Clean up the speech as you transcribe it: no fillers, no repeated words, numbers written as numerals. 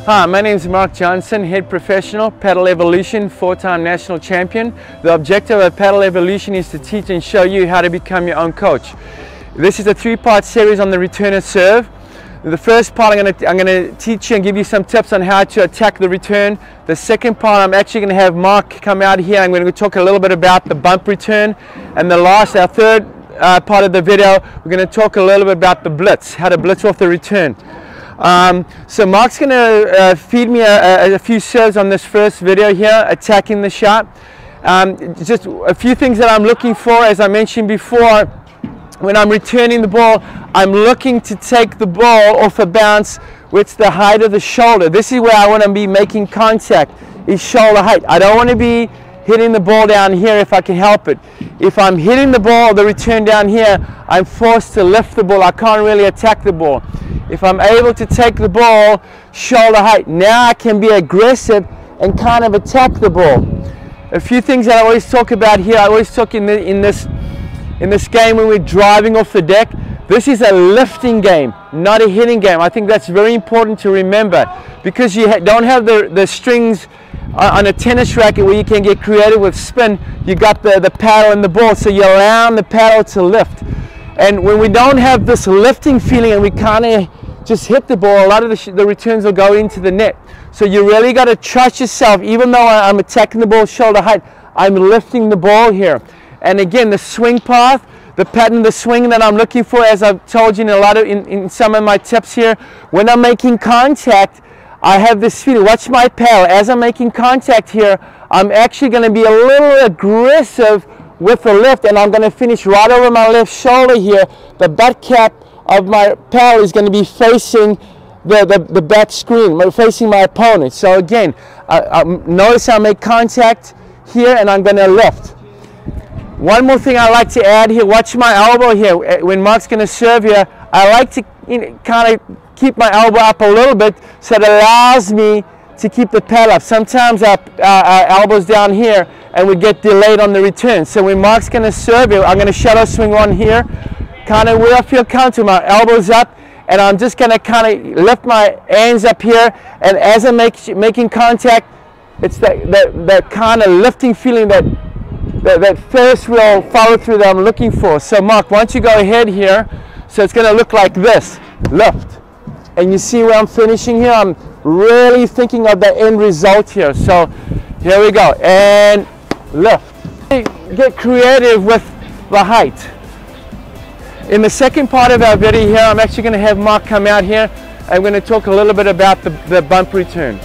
Hi, my name is Mark Johnson, head professional, Paddle Evolution, 4-time national champion. The objective of Paddle Evolution is to teach and show you how to become your own coach. This is a 3-part series on the return and serve. The first part I'm going to teach you and give you some tips on how to attack the return. The second part I'm actually going to have Mark come out here. I'm going to talk a little bit about the bump return. And our third part of the video, we're going to talk a little bit about the blitz, how to blitz off the return. So Mark's going to feed me a few serves on this first video here, attacking the shot. Just a few things that I'm looking for, as I mentioned before. When I'm returning the ball, I'm looking to take the ball off a bounce with the height of the shoulder. This is where I want to be making contact, is shoulder height. I don't want to be hitting the ball down here if I can help it. If I'm hitting the ball, the return down here, I'm forced to lift the ball. I can't really attack the ball. If I'm able to take the ball shoulder height, now I can be aggressive and kind of attack the ball. A few things that I always talk about here, I always talk in this game when we're driving off the deck. This is a lifting game, not a hitting game. I think that's very important to remember, because you don't have the strings on a tennis racket where you can get creative with spin. You got the paddle and the ball, so you're allowing the paddle to lift. And when we don't have this lifting feeling and we kind of just hit the ball, a lot of the returns will go into the net. So you really got to trust yourself. Even though I'm attacking the ball shoulder height, I'm lifting the ball here. And again, the swing path, the pattern of the swing that I'm looking for, as I've told you in some of my tips here, when I'm making contact, I have this feeling. Watch my paddle. As I'm making contact here, I'm actually going to be a little aggressive with the lift, and I'm going to finish right over my left shoulder here. The butt cap of my paddle is going to be facing the back screen, facing my opponent. So again, notice I make contact here and I'm going to lift. One more thing I like to add here, watch my elbow here. When Mark's going to serve here, I like to kind of keep my elbow up a little bit, so it allows me to keep the paddle up. Sometimes our elbow's down here and we get delayed on the return. So when Mark's going to serve it, I'm going to shadow swing on here, kind of where I feel comfortable, my elbow's up, and I'm just going to kind of lift my hands up here, and as I'm making contact, it's that kind of lifting feeling, that first real follow through that I'm looking for. So Mark, why don't you go ahead here, so it's going to look like this, lift. And you see where I'm finishing here? I'm really thinking of the end result here. So here we go, and lift. Get creative with the height. In the second part of our video here, I'm actually going to have Mark come out here. I'm going to talk a little bit about the bump return.